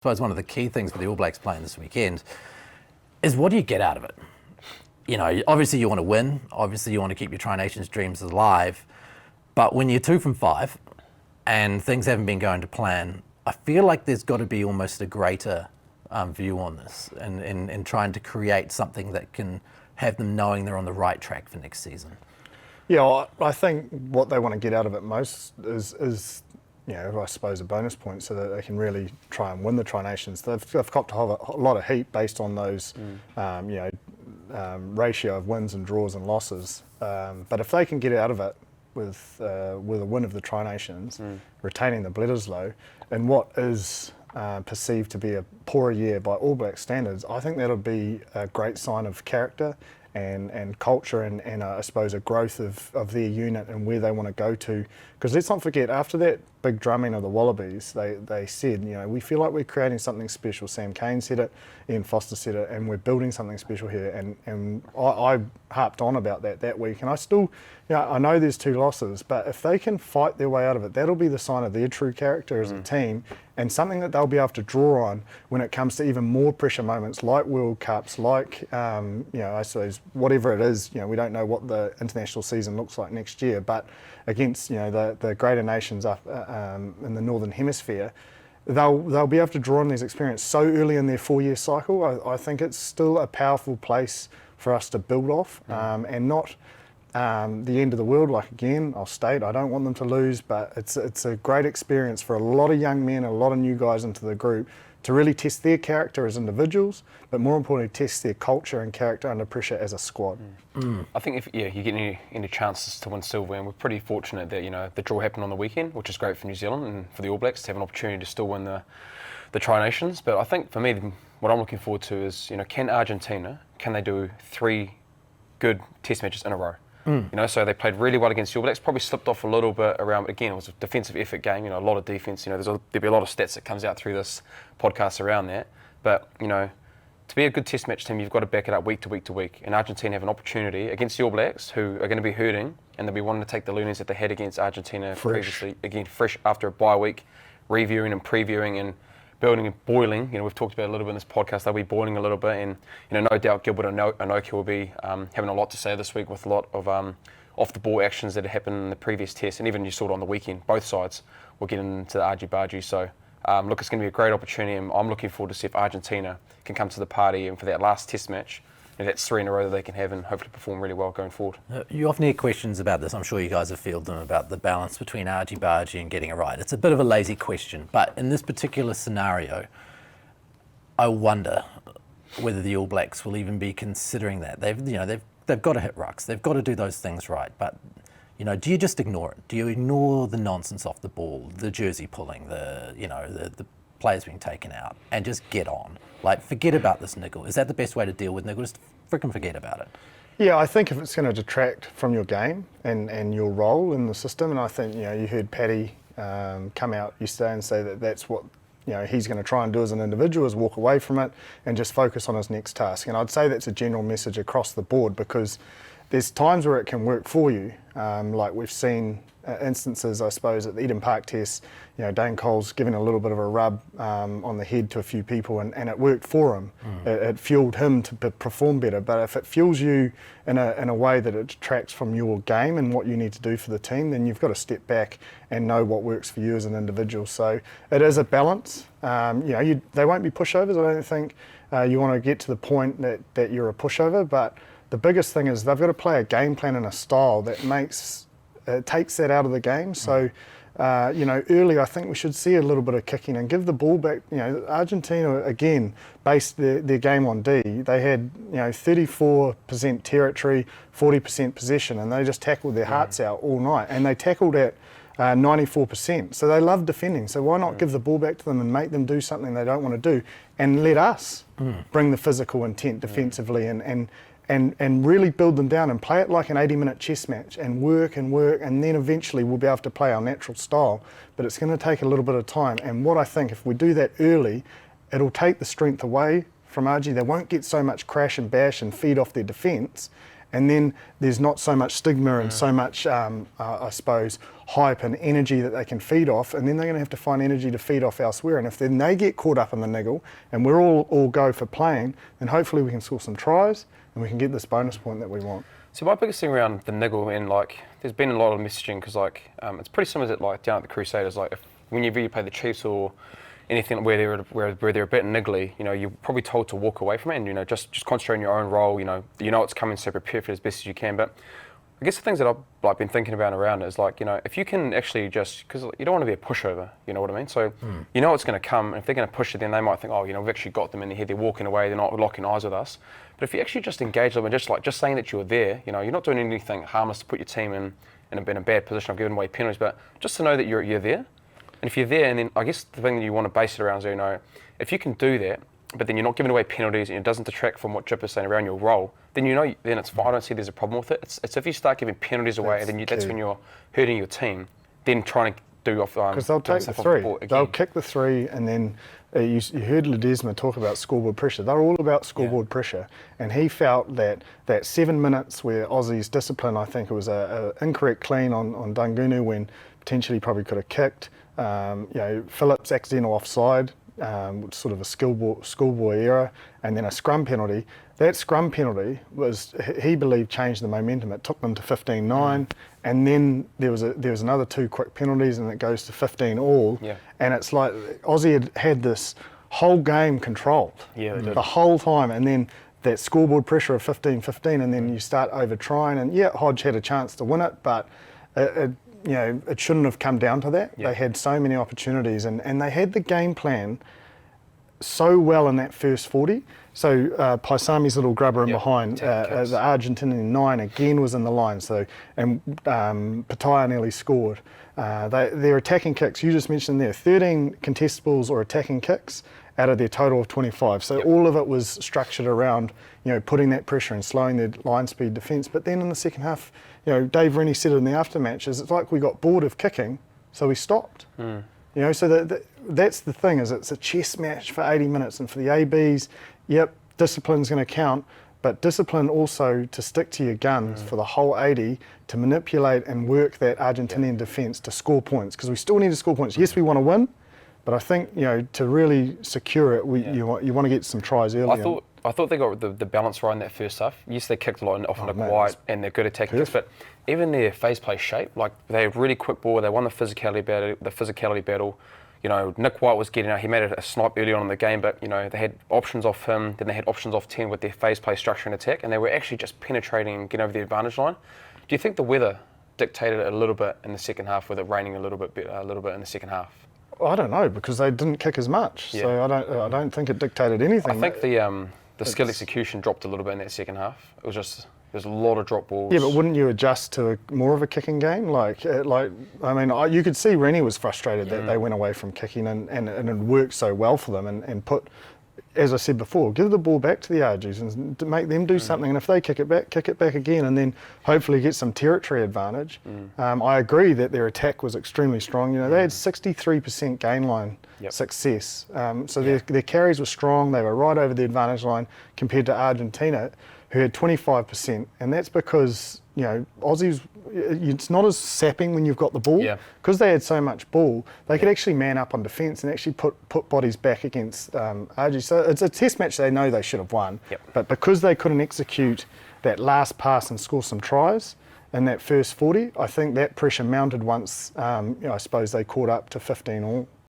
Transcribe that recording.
suppose one of the key things for the All Blacks playing this weekend is what do you get out of it? You know, obviously you want to win, obviously you want to keep your Tri-Nations dreams alive, but when you're 2 from 5 and things haven't been going to plan, I feel like there's got to be almost a greater view on this and trying to create something that can have them knowing they're on the right track for next season. Yeah, I think what they want to get out of it most is you know, I suppose a bonus point so that they can really try and win the Tri-Nations. They've copped a lot of heat based on those, ratio of wins and draws and losses. But if they can get out of it with a win of the Tri-Nations, retaining the Bledisloe, in what is perceived to be a poorer year by All Black standards, I think that'll be a great sign of character and culture and I suppose a growth of their unit and where they want to go to. Because let's not forget, after that big drumming of the Wallabies, they said, you know, we feel like we're creating something special. Sam Cane said it, Ian Foster said it, and we're building something special here. And I harped on about that week. And I still, you know, I know there's 2 losses, but if they can fight their way out of it, that'll be the sign of their true character as a team and something that they'll be able to draw on when it comes to even more pressure moments like World Cups, like, I suppose, whatever it is, you know, we don't know what the international season looks like next year, but against, you know, the greater nations up in the Northern Hemisphere, they'll be able to draw on these experiences so early in their 4-year cycle. I think it's still a powerful place for us to build off and not the end of the world. Like, again, I'll state, I don't want them to lose, but it's a great experience for a lot of young men, a lot of new guys into the group to really test their character as individuals, but more importantly, test their culture and character under pressure as a squad. I think if you get any chances to win silver, and we're pretty fortunate that, you know, the draw happened on the weekend, which is great for New Zealand and for the All Blacks to have an opportunity to still win the Tri-Nations. But I think for me, what I'm looking forward to is, you know, can they do 3 good test matches in a row? You know, so they played really well against the All Blacks, probably slipped off a little bit around, but again, it was a defensive effort game, you know, a lot of defence, you know, there'll be a lot of stats that comes out through this podcast around that, but, you know, to be a good test match team, you've got to back it up week to week to week, and Argentina have an opportunity against the All Blacks, who are going to be hurting, and they'll be wanting to take the learnings that they had against Argentina previously, again, fresh after a bye week, reviewing and previewing and building and boiling. You know, we've talked about it a little bit in this podcast. They'll be boiling a little bit, and, you know, no doubt Gilbert and Anoka will be having a lot to say this week with a lot of off the ball actions that happened in the previous test, and even you saw it on the weekend. Both sides will get into the argy-bargy. So, look, it's going to be a great opportunity, and I'm looking forward to see if Argentina can come to the party and for that last test match. And that's 3 in a row that they can have and hopefully perform really well going forward. You often hear questions about this. I'm sure you guys have fielded them about the balance between argy-bargy and getting it right. It's a bit of a lazy question, but in this particular scenario, I wonder whether the All Blacks will even be considering that. They've got to hit rucks. They've got to do those things right. But, you know, do you just ignore it? Do you ignore the nonsense off the ball, the jersey pulling, the players being taken out, and just get on? Like, forget about this niggle. Is that the best way to deal with niggle? Just freaking forget about it. Yeah, I think if it's going to detract from your game and your role in the system, and I think, you know, you heard Paddy come out yesterday and say that that's what, you know, he's going to try and do as an individual, is walk away from it and just focus on his next task. And I'd say that's a general message across the board, because there's times where it can work for you, like we've seen instances, I suppose, at the Eden Park test. You know, Dane Cole's given a little bit of a rub on the head to a few people, and it worked for him. It fueled him to perform better. But if it fuels you in a way that it detracts from your game and what you need to do for the team, then you've got to step back and know what works for you as an individual. So it is a balance. They won't be pushovers. I don't think you want to get to the point that you're a pushover, but the biggest thing is they've got to play a game plan and a style that takes that out of the game. So, early I think we should see a little bit of kicking and give the ball back. You know, Argentina, again, based their game on D. They had, 34% territory, 40% possession, and they just tackled their hearts out all night. And they tackled at 94%. So they love defending. So why not give the ball back to them and make them do something they don't want to do, and let us bring the physical intent defensively and really build them down and play it like an 80-minute chess match and work, and then eventually we'll be able to play our natural style. But it's going to take a little bit of time. And what I think, if we do that early, it'll take the strength away from Argie. They won't get so much crash and bash and feed off their defence, and then there's not so much stigma and so much, I suppose, hype and energy that they can feed off, and then they're going to have to find energy to feed off elsewhere. And if then they get caught up in the niggle, and we're all go for playing, then hopefully we can score some tries and we can get this bonus point that we want. So my biggest thing around the niggle, and like, there's been a lot of messaging because like it's pretty similar to like down at the Crusaders. Like, whenever you play the Chiefs or anything where they're a bit niggly, you know, you're probably told to walk away from it and, you know, just concentrate on your own role. You know it's coming, so prepare for it as best as you can. But I guess the things that I've like been thinking about around it is like, you know, if you can actually just, because you don't want to be a pushover, you know what I mean? So you know it's going to come, and if they're going to push it, then they might think, oh, you know, we've actually got them in the head, they're walking away, they're not locking eyes with us. But if you actually just engage them and just saying that you're there, you know, you're not doing anything harmless to put your team in a bad position of giving away penalties, but just to know that you're there. And if you're there, and then I guess the thing that you want to base it around is, you know, if you can do that, but then you're not giving away penalties and it doesn't detract from what Jip is saying around your role, then you know, then it's fine. I don't see there's a problem with it. It's if you start giving penalties away, that's when you're hurting your team. Then trying to do off because they'll take the three, they'll kick the three, and then you heard Ledesma talk about scoreboard pressure. They're all about scoreboard pressure, and he felt that 7 minutes where Aussie's discipline, I think it was a incorrect clean on Dungunu when potentially probably could have kicked. You know, Phillips accidental offside, sort of a schoolboy error, and then a scrum penalty. That scrum penalty was, he believed, changed the momentum. It took them to 15-9, and then there was another 2 quick penalties, and it goes to 15 all. Yeah. And it's like Aussie had this whole game controlled the whole time, and then that scoreboard pressure of 15-15, and then you start over trying, and Hodge had a chance to win it, but you know, it shouldn't have come down to that. They had so many opportunities, and they had the game plan so well in that first 40. So Paisami's little grubber in behind, the Argentinian 9 again was in the line. So, and Pattaya nearly scored. Their attacking kicks, you just mentioned there, 13 contestables or attacking kicks out of their total of 25. So all of it was structured around, you know, putting that pressure and slowing their line speed defence. But then in the second half, you know, Dave Rennie said it in the aftermatches, it's like we got bored of kicking, so we stopped. You know, so that's the thing, is it's a chess match for 80 minutes, and for the ABs, discipline's going to count, but discipline also to stick to your guns for the whole 80, to manipulate and work that Argentinian defence to score points, because we still need to score points. Yes, we want to win, but I think, you know, to really secure it, you want to get some tries early. I thought they got the balance right in that first half. Yes, they kicked a lot off into quiet, and they're good attacking kicks, but even their phase play shape, like they had really quick ball, they won the physicality battle. You know, Nick White was getting out, he made a snipe early on in the game, but, you know, they had options off him, then they had options off 10 with their phase play structure and attack, and they were actually just penetrating and getting over the advantage line. Do you think the weather dictated it a little bit in the second half, with it raining a little bit in the second half? I don't know, because they didn't kick as much, so I don't think it dictated anything. I think the skill execution dropped a little bit in that second half. It was just, there's a lot of drop balls. Yeah, but wouldn't you adjust to more of a kicking game? Like I mean, you could see Rennie was frustrated that they went away from kicking, and it worked so well for them, and put, as I said before, give the ball back to the Argies and to make them do something, and if they kick it back again, and then hopefully get some territory advantage. I agree that their attack was extremely strong. You know, they had 63% gain line success, so their carries were strong. They were right over the advantage line compared to Argentina, who had 25%, and that's because, you know, Aussies, it's not as sapping when you've got the ball. Because they had so much ball, they could actually man up on defence and actually put bodies back against Argie. So it's a test match they know they should have won, but because they couldn't execute that last pass and score some tries in that first 40, I think that pressure mounted once, you know, I suppose they caught up to 15 all.